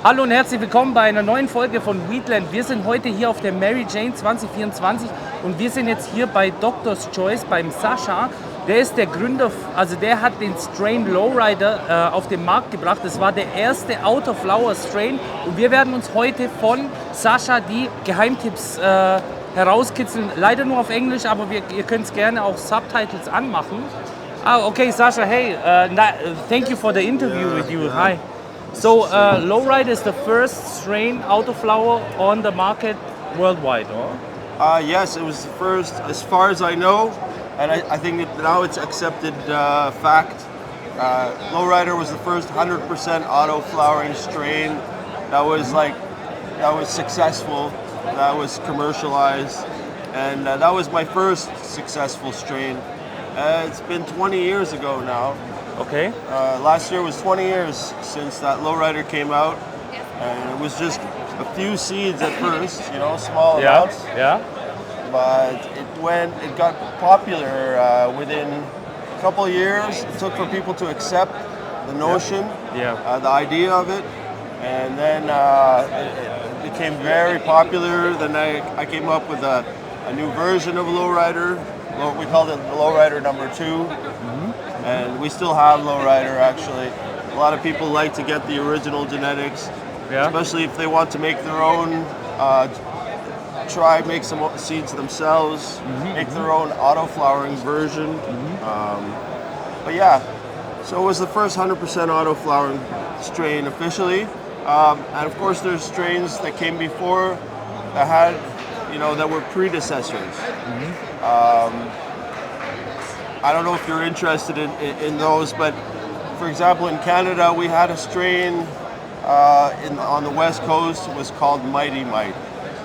Hallo und herzlich willkommen bei einer neuen Folge von Wheatland. Wir sind heute hier auf der Mary Jane 2024 und wir sind jetzt hier bei Doctor's Choice beim Sasha. Der ist der Gründer, also der hat den Strain Lowrider auf den Markt gebracht. Das war der erste Autoflower Strain und wir werden uns heute von Sasha die Geheimtipps herauskitzeln. Leider nur auf Englisch, aber ihr könnt es gerne auch Subtitles anmachen. Okay, Sasha, hey, thank you for the interview with you. Hi. So, Lowrider is the first strain autoflower on the market worldwide, or? Yes, it was the first, as far as I know, and I think that now it's accepted fact. Lowrider was the first 100% auto-flowering strain that was successful, that was commercialized, and that was my first successful strain. It's been 20 years ago now. Okay. Last year was 20 years since that lowrider came out, and it was just a few seeds at first, you know, small amounts. Yeah. But it got popular within a couple of years. It took for people to accept the notion, the idea of it, and then it became very popular. Then I came up with a new version of lowrider. We called it lowrider number 2. And we still have lowrider actually. A lot of people like to get the original genetics, especially if they want to make their own, make some seeds themselves, make their own auto-flowering version. But yeah, so it was the first 100% auto-flowering strain officially. And of course there's strains that came before that had, that were predecessors. I don't know if you're interested in those, but for example, in Canada, we had a strain on the West Coast. It was called Mighty Might.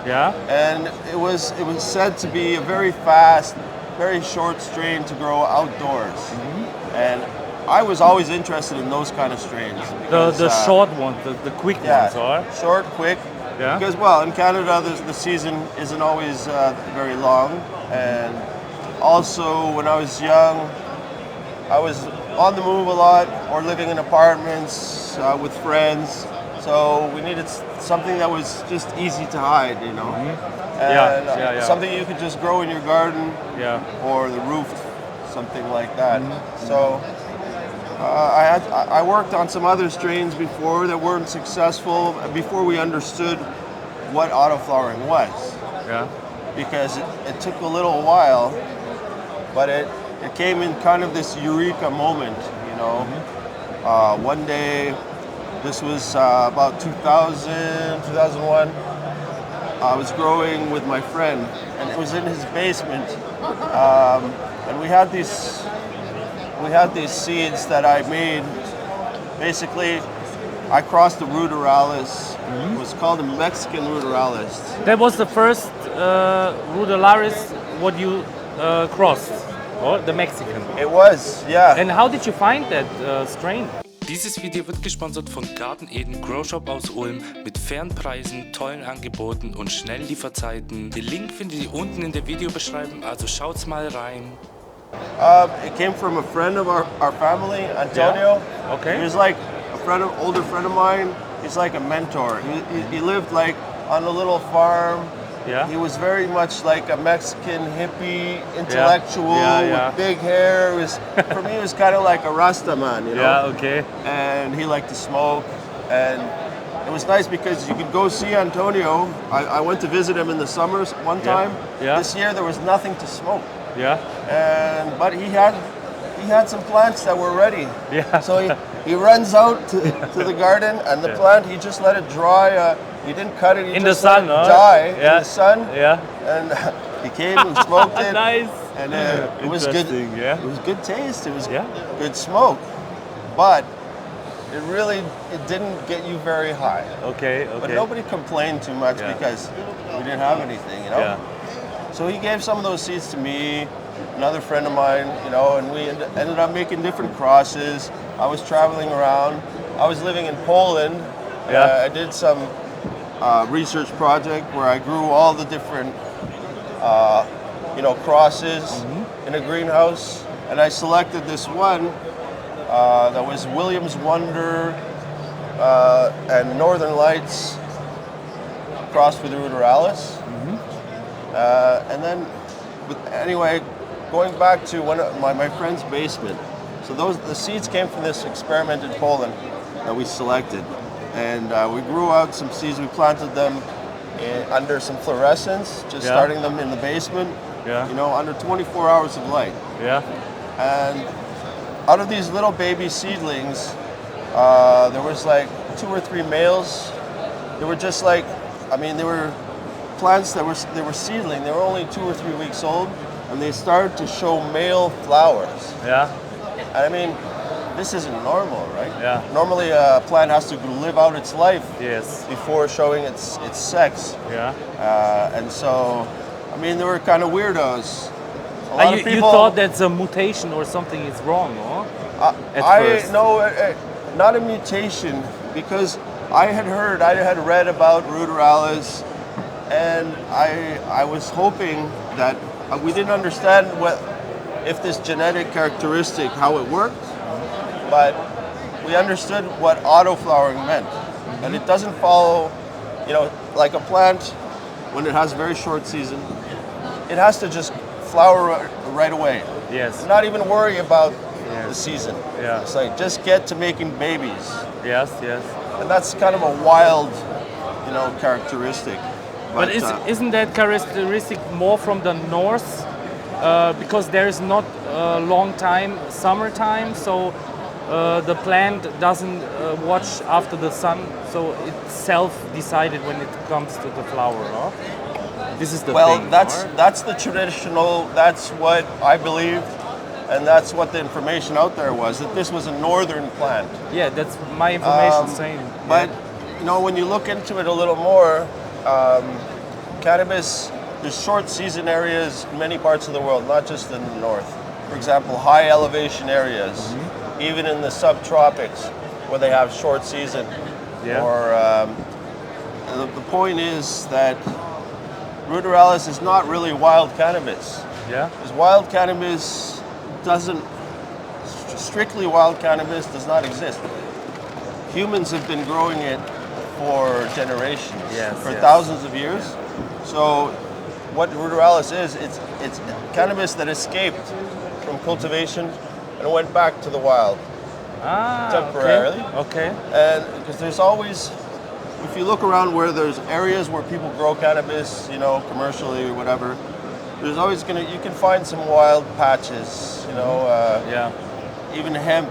Yeah. And it was said to be a very fast, very short strain to grow outdoors. And I was always interested in those kind of strains. The short ones, the quick ones, or? Short, quick. Yeah. Because, well, in Canada, the season isn't always very long. And also, when I was young, I was on the move a lot or living in apartments with friends. So we needed something that was just easy to hide, And something you could just grow in your garden or the roof, something like that. So I worked on some other strains before that weren't successful, before we understood what autoflowering was. Yeah. Because it took a little while. But it came in kind of this eureka moment, One day, this was about 2000, 2001, I was growing with my friend, and it was in his basement. And we had these seeds that I made. Basically, I crossed the ruderalis. It was called a Mexican ruderalis. That was the first ruderalis what you crossed, or the Mexican? It was, yeah. And how did you find that strain? Dieses Video wird gesponsert von Garten Eden Grow Shop aus Ulm mit fairen Preisen, tollen Angeboten und schnellen Lieferzeiten. Den Link findet ihr unten in der Videobeschreibung, also schaut's mal rein. It came from a friend of our family, Antonio. Yeah. Okay. He was like older friend of mine. He's like a mentor. He lived like on a little farm. Yeah. He was very much like a Mexican hippie intellectual with big hair. For me, it was kind of like a Rasta man, Yeah, okay. And he liked to smoke. And it was nice because you could go see Antonio. I went to visit him in the summers one time. Yeah. This year there was nothing to smoke. Yeah. But he had some plants that were ready. Yeah. So he runs out to the garden, and the plant, he just let it dry. He didn't cut it. He in just the sun, let it die in the sun. Yeah. And he came and smoked it. Nice. And it was good. Yeah. It was good taste. It was good smoke. But it didn't get you very high. Okay. But nobody complained too much because we didn't have anything, Yeah. So he gave some of those seeds to me, another friend of mine, and we ended up making different crosses. I was traveling around. I was living in Poland. I did some research project where I grew all the different, crosses in a greenhouse. And I selected this one that was Williams Wonder and Northern Lights crossed with ruderalis. And then, anyway, going back to one of my friend's basement. So the seeds came from this experiment in Poland that we selected. And we grew out some seeds, we planted them under some fluorescents, just starting them in the basement, you know, under 24 hours of light. Yeah. And out of these little baby seedlings, there was like 2 or 3 males. They were just like, I mean, they were plants that were seedling. They were only 2 or 3 weeks old, and they started to show male flowers. Yeah. And I mean, this isn't normal, right? Yeah. Normally, a plant has to live out its life before showing its sex. Yeah. And so, I mean, they were kind of weirdos. A lot of people, you thought that's a mutation or something is wrong, or? No, not a mutation, because I had read about ruderalis, and I was hoping that we didn't understand if this genetic characteristic, how it worked, but we understood what autoflowering meant. And it doesn't follow, you know, like a plant, when it has a very short season, it has to just flower right away. Yes. Not even worry about the season. Yeah. It's like, just get to making babies. Yes, yes. And that's kind of a wild, you know, characteristic. But isn't that characteristic more from the north? Because there is not a long time, summertime, so the plant doesn't watch after the sun, so it's self-decided when it comes to the flower, no? This is the thing. Well, that's the traditional, that's what I believed, and that's what the information out there was, that this was a northern plant. Yeah, that's my information saying. But, you know, when you look into it a little more, cannabis, there's short season areas in many parts of the world, not just in the north. For example, high elevation areas, even in the subtropics, where they have short season. Yeah. Or the point is that ruderalis is not really wild cannabis. Yeah. Because wild cannabis strictly wild cannabis does not exist. Humans have been growing it for generations, for thousands of years. So what ruderalis is, it's cannabis that escaped from cultivation and went back to the wild temporarily. Okay. And because there's always, if you look around where there's areas where people grow cannabis, you know, commercially or whatever, there's always you can find some wild patches, you know. Even hemp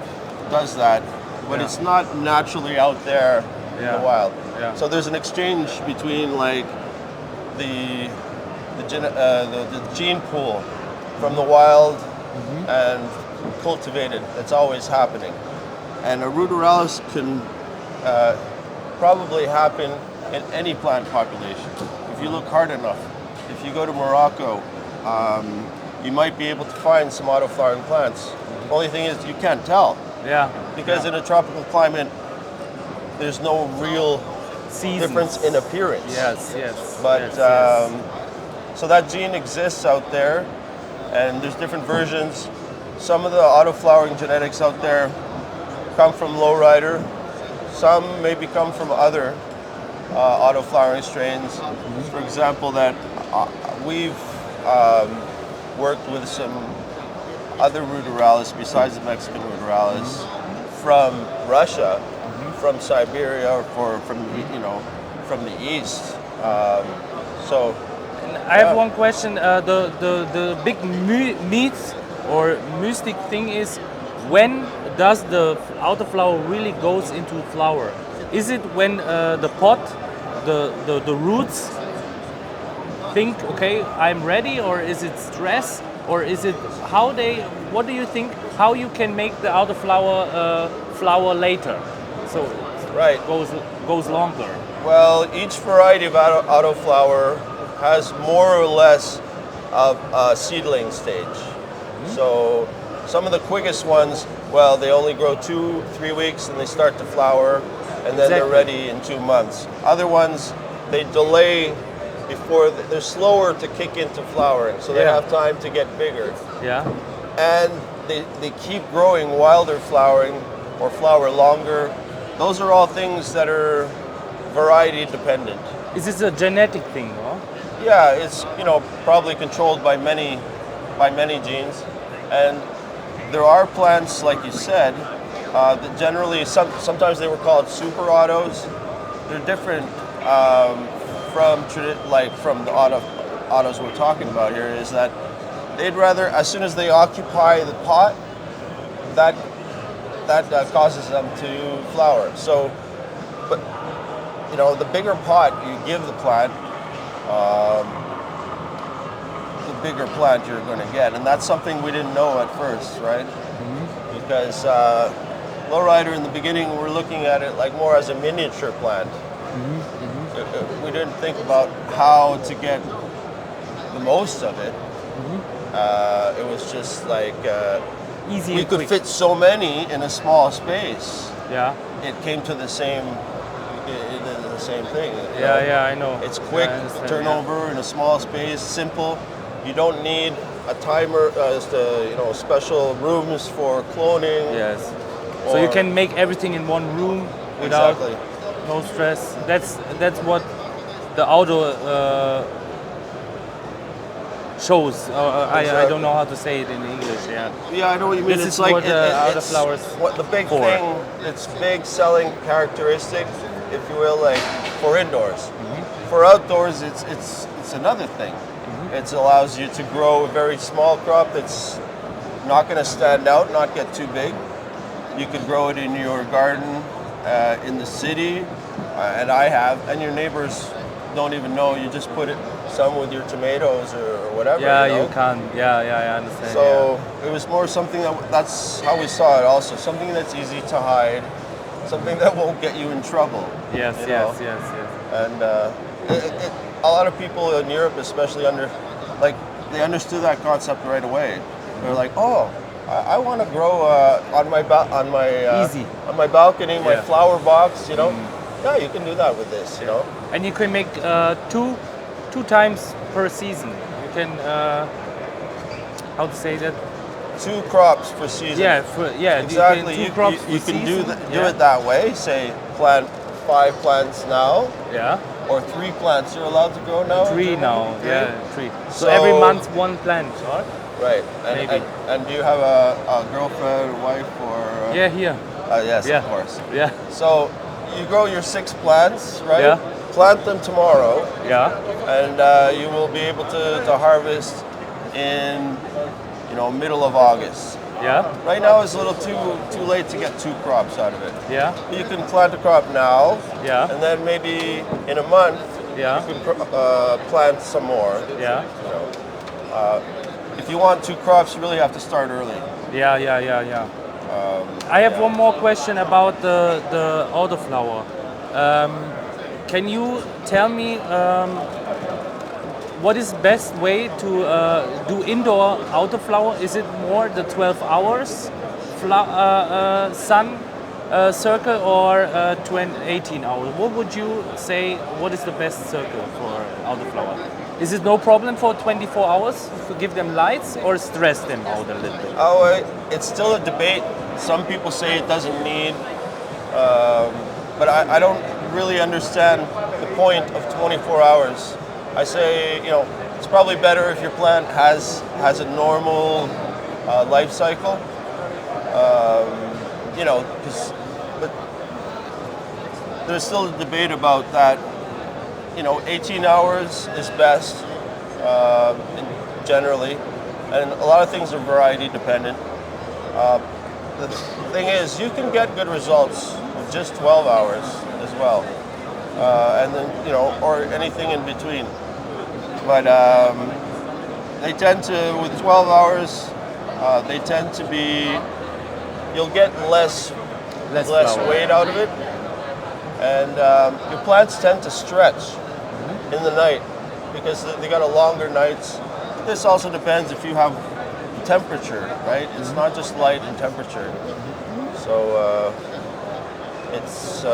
does that, but it's not naturally out there in the wild. Yeah. So there's an exchange between like the gene pool from the wild and cultivated. That's always happening, and a ruderalis can probably happen in any plant population if you look hard enough. If you go to Morocco, you might be able to find some autoflowering plants. The only thing is you can't tell. Yeah. Because in a tropical climate, there's no real difference in appearance. Yes, yes. But so that gene exists out there, and there's different versions. Some of the autoflowering genetics out there come from lowrider. Some maybe come from other autoflowering strains. For example, that we've worked with some other ruderalis besides the Mexican ruderalis from Russia, from Siberia, or from the east. So I have one question. The big myth or mystic thing is, when does the autoflower really goes into flower? Is it when the pot, the roots think, okay, I'm ready, or is it stress, or is it what do you think, how you can make the autoflower flower later, so it goes longer? Well, each variety of autoflower has more or less of a seedling stage. So some of the quickest ones, well, they only grow 2-3 weeks and they start to flower, and then they're ready in 2 months. Other ones, they delay before, they're slower to kick into flowering, so they have time to get bigger. Yeah. And they keep growing while they're flowering, or flower longer, those are all things that are variety dependent. Is this a genetic thing, or? Yeah, it's probably controlled by many genes, and there are plants, like you said, that generally sometimes they were called super autos. They're different from the autos we're talking about here. Is that they'd rather, as soon as they occupy the pot, that causes them to flower. So, but the bigger pot you give the plant, the bigger plant you're going to get, and that's something we didn't know at first, right? Mm-hmm. Because lowrider in the beginning, we're looking at it like more as a miniature plant. Mm-hmm. Mm-hmm. We didn't think about how to get the most of it. Mm-hmm. It was just like easy. We could fit so many in a small space. Yeah. It came to the same thing. Yeah, I know. It's quick turnover in a small space, simple. You don't need a timer, special rooms for cloning. Yes. So you can make everything in one room without no stress. That's what the auto shows. I don't know how to say it in English. Yeah. Yeah, I know what you mean. This it's is like what Autoflowers. What the big thing. Its big selling characteristic, if you will, like for indoors. Mm-hmm. For outdoors, it's another thing. Mm-hmm. It allows you to grow a very small crop that's not going to stand out, not get too big. You could grow it in your garden, in the city, and and your neighbors don't even know. You just put some with your tomatoes or whatever. Yeah, you can. Yeah, I understand. So it was more something that's how we saw it. Also, something that's easy to hide, something that won't get you in trouble. Yes. And a lot of people in Europe, especially they understood that concept right away. They're like, oh, I want to grow on my balcony, my flower box. Yeah, you can do that with this. And you can make two times per season. You can how to say that? 2 crops per season. Yeah, exactly. You can do it that way. Say plant 5 plants now. Yeah. Or 3 plants you're allowed to grow now? 3 now, 3. So every month 1 plant, right? Right. And do you have a girlfriend, wife, or? Yeah, here. Yes, of course. Yeah. So you grow your 6 plants, right? Yeah. Plant them tomorrow. Yeah. And you will be able to harvest in, middle of August. Yeah. Right now it's a little too late to get 2 crops out of it. Yeah. You can plant a crop now. Yeah. And then maybe in a month. Yeah. You can plant some more. Yeah. If you want 2 crops, you really have to start early. Yeah. I have one more question about the autoflower. Can you tell me what is best way to do indoor autoflower? Is it more the 12 hours sun circle or 18 hours? What would you say? What is the best circle for autoflower? Is it no problem for 24 hours to give them lights or stress them out a little bit? Oh, it's still a debate. Some people say it doesn't need, but I don't really understand the point of 24 hours. I say, it's probably better if your plant has a normal life cycle, but there's still a debate about that. 18 hours is best generally, and a lot of things are variety dependent. The thing is, you can get good results with just 12 hours as well, and then or anything in between. But they tend to, with 12 hours, they tend to be. You'll get less weight out of it, and your plants tend to stretch in the night because they got a longer nights. This also depends if you have temperature, right? It's not just light and temperature. So it's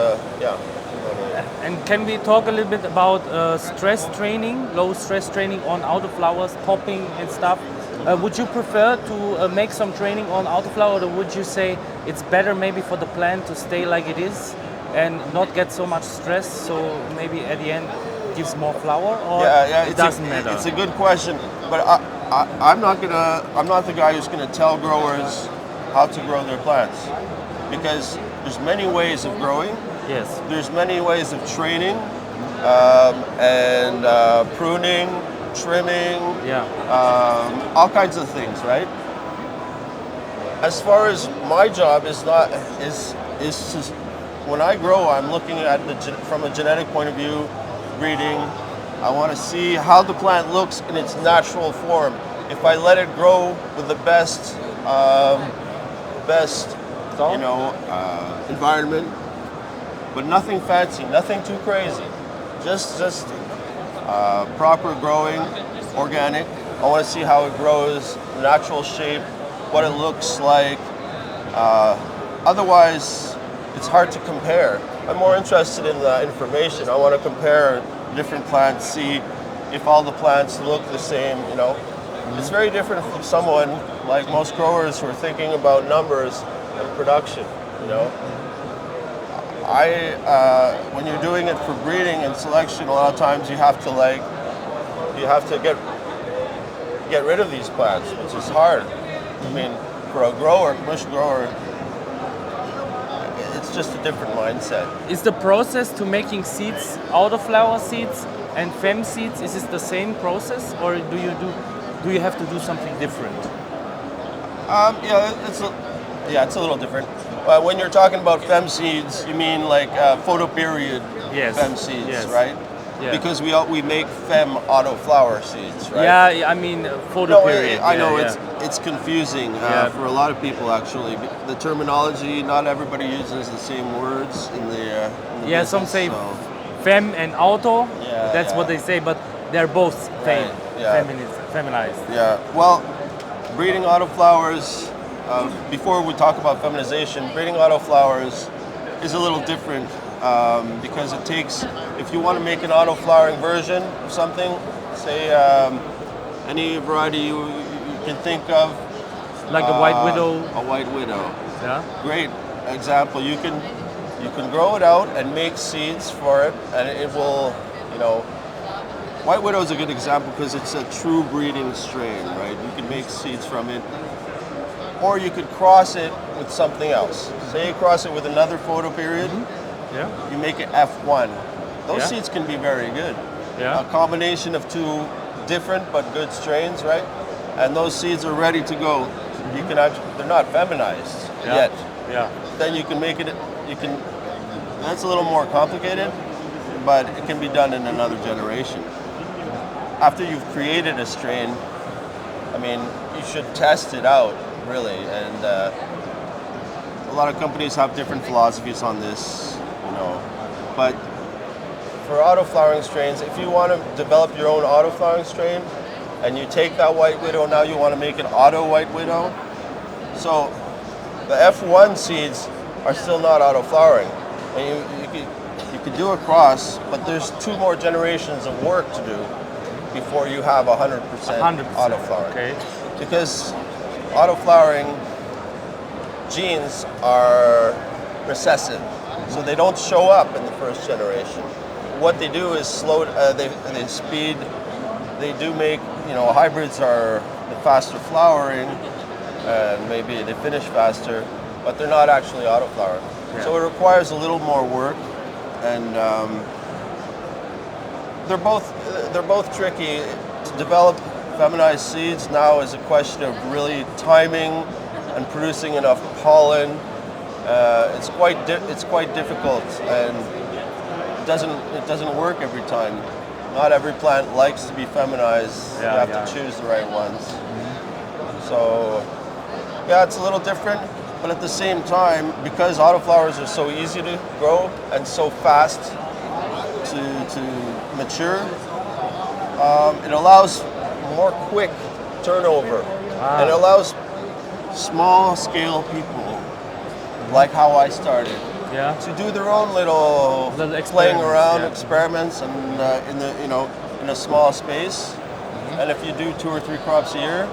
And can we talk a little bit about stress training, low stress training on autoflowers, popping and stuff? Would you prefer to make some training on autoflower, or would you say it's better maybe for the plant to stay like it is and not get so much stress, so maybe at the end gives more flower, or it doesn't matter? It's a good question, but I'm not the guy who's gonna tell growers how to grow their plants, because there's many ways of growing. Yes. There's many ways of training, and pruning, trimming, all kinds of things, right? As far as my job is to, when I grow, I'm looking at from a genetic point of view, breeding. I want to see how the plant looks in its natural form. If I let it grow with the best, environment, but nothing fancy, nothing too crazy, just proper growing, organic. I want to see how it grows, natural shape, what it looks like. Otherwise, it's hard to compare. I'm more interested in the information. I want to compare different plants, see if all the plants look the same, you know. It's very different from someone like most growers who are thinking about numbers and production, you know. When you're doing it for breeding and selection, a lot of times you have to get rid of these plants, which is hard. I mean, for a grower, commercial grower, it's just a different mindset. Is the process to making seeds, autoflower seeds and fem seeds, is it the same process, or do you have to do something different? It's a little different. When you're talking about fem seeds, you mean like photoperiod fem seeds, right? Yeah. Because we make fem autoflower seeds, right? Yeah, I mean photoperiod. I know it's confusing for a lot of people actually. The terminology, not everybody uses the same words in the business, some say fem and auto. That's what they say, but they're both feminized. Yeah. Well, breeding autoflowers. Before we talk about feminization, breeding autoflowers is a little different because it takes, if you want to make an autoflowering version of something, say any variety you can think of. Like a white widow. A white widow. Yeah. Great example. You can grow it out and make seeds for it, and it will, you know. White widow is a good example because it's a true breeding strain, right? You can make seeds from it. Or you could cross it with something else. Say you cross it with another photoperiod, you make it F1. Those seeds can be very good. Yeah. A combination of two different but good strains, right? And those seeds are ready to go. You can they're not feminized yet. Yeah. Then you can make it, that's a little more complicated, but it can be done in another generation. After you've created a strain, I mean, you should test it out. Really, and a lot of companies have different philosophies on this, you know. But for autoflowering strains, if you want to develop your own autoflowering strain, and you take that white widow, now you want to make an auto white widow. So the F1 seeds are still not autoflowering, and you could do a cross, but there's 2 more generations of work to do before you have 100% autoflowering. Okay. Because autoflowering genes are recessive, so they don't show up in the first generation. What they do is slow. They speed. They do make, you know, hybrids are the faster flowering, and maybe they finish faster, but they're not actually autoflowering. Yeah. So it requires a little more work, and they're both tricky to develop. Feminized seeds now is a question of really timing and producing enough pollen. It's quite difficult, and it doesn't work every time. Not every plant likes to be feminized. You have to choose the right ones. So it's a little different, but at the same time, because autoflowers are so easy to grow and so fast to mature, it allows more quick turnover, and it allows small scale people like how I started to do their own little playing around experiments, and in a small space. And if you do 2 or 3 crops a year,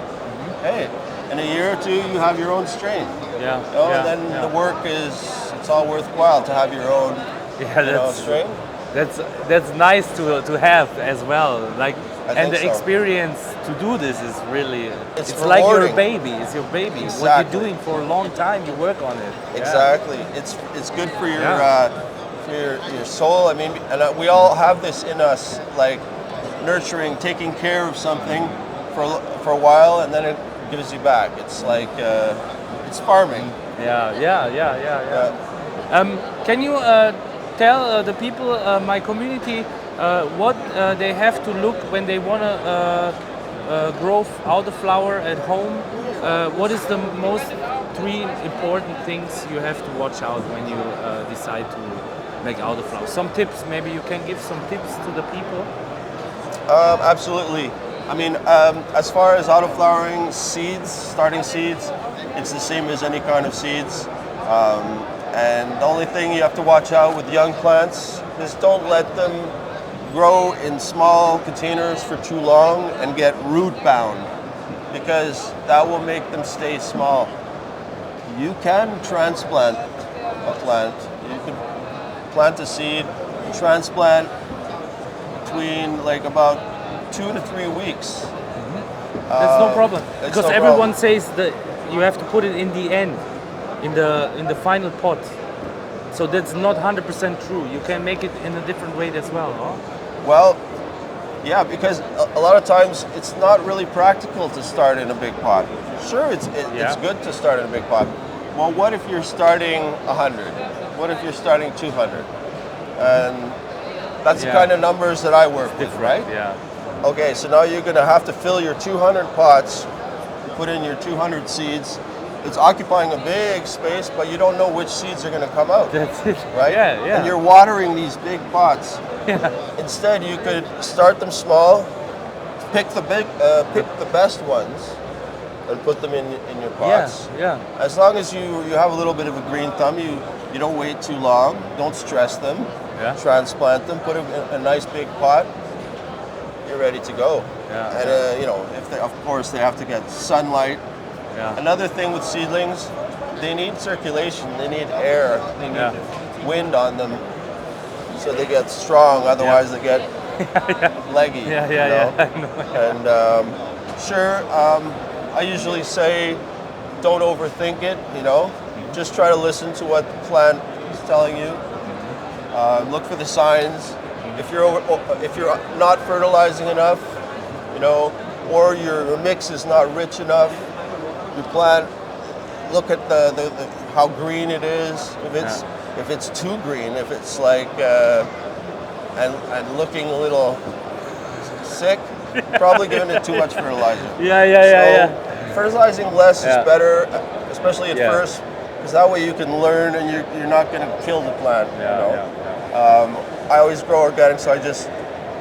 hey, in a year or 2 you have your own strain. And then the work it's all worthwhile to have your own Yeah, strain. that's nice to have as well. Like, and the think so. experience to do this is really It's like your rewarding. baby. It's your baby. What Exactly. you're doing for a long time, you work on it. Yeah. Exactly. It's good for your Yeah. your soul. I mean, and we all have this in us, like nurturing, taking care of something for a while, and then it gives you back. It's like it's farming. Yeah. Can you tell the people, my community, what they have to look when they want to grow autoflower at home? What is the most 3 important things you have to watch out when you decide to make autoflower? Some tips, maybe you can give some tips to the people? Absolutely. I mean, as far as autoflowering seeds, starting seeds, it's the same as any kind of seeds. And the only thing you have to watch out with young plants is don't let them grow in small containers for too long and get root bound, because that will make them stay small. You can transplant a plant. You can plant a seed, transplant between like about 2 to 3 weeks. That's no problem, it's because no everyone problem. says that you have to put it in the end, in the final pot. So that's not 100% true. You can make it in a different way as well, huh? Well, yeah, because a lot of times it's not really practical to start in a big pot. Sure, it's good to start in a big pot. Well, what if you're starting 100? What if you're starting 200? And that's the kind of numbers that I work with, right? Yeah. Okay, so now you're going to have to fill your 200 pots, put in your 200 seeds. It's occupying a big space, but you don't know which seeds are going to come out. That's it. Right? Yeah. And you're watering these big pots. Yeah. Instead, you could start them small, pick the best ones, and put them in your pots. Yeah. As long as you have a little bit of a green thumb, you don't wait too long. Don't stress them. Yeah. Transplant them. Put them in a nice big pot. You're ready to go. Yeah. And of course they have to get sunlight. Yeah. Another thing with seedlings, they need circulation. They need air. They need wind on them, so they get strong. Otherwise, they get leggy. Yeah. And sure, I usually say, don't overthink it. Just try to listen to what the plant is telling you. Look for the signs. If you're not fertilizing enough, or your mix is not rich enough, you plant. Look at the how green it is. If it's too green, if it's like and looking a little sick, probably giving it too much fertilizer. Yeah. Fertilizing less is better, especially at first, because that way you can learn and you're not going to kill the plant. I always grow organic, so I just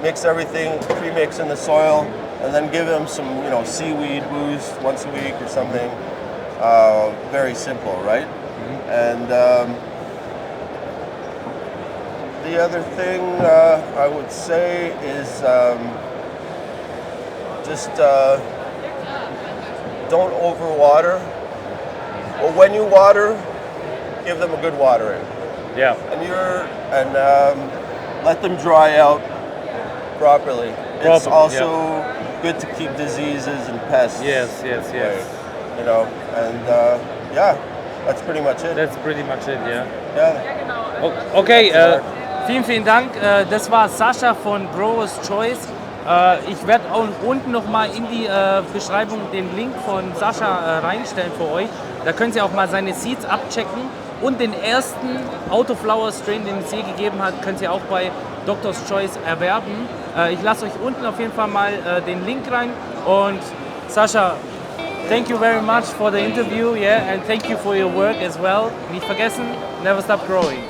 mix everything, pre-mix in the soil, and then give them some, seaweed boost once a week or something. Very simple, right? And the other thing I would say is just don't overwater. But when you water, give them a good watering. Yeah. And let them dry out properly. It's also good to keep diseases and pests. Yes. away, and that's pretty much it. That's pretty much it, yeah. Okay, vielen Dank. Das war Sasha von Growers Choice. Ich werde auch unten nochmal in die Beschreibung den Link von Sasha reinstellen für euch. Da könnt ihr auch mal seine Seeds abchecken. Und den ersten Autoflower Strain, den es je gegeben hat, könnt ihr auch bei Doctor's Choice erwerben. Ich lasse euch unten auf jeden Fall mal den Link rein. Und Sasha, thank you very much for the interview, and thank you for your work as well. Nicht vergessen, never stop growing.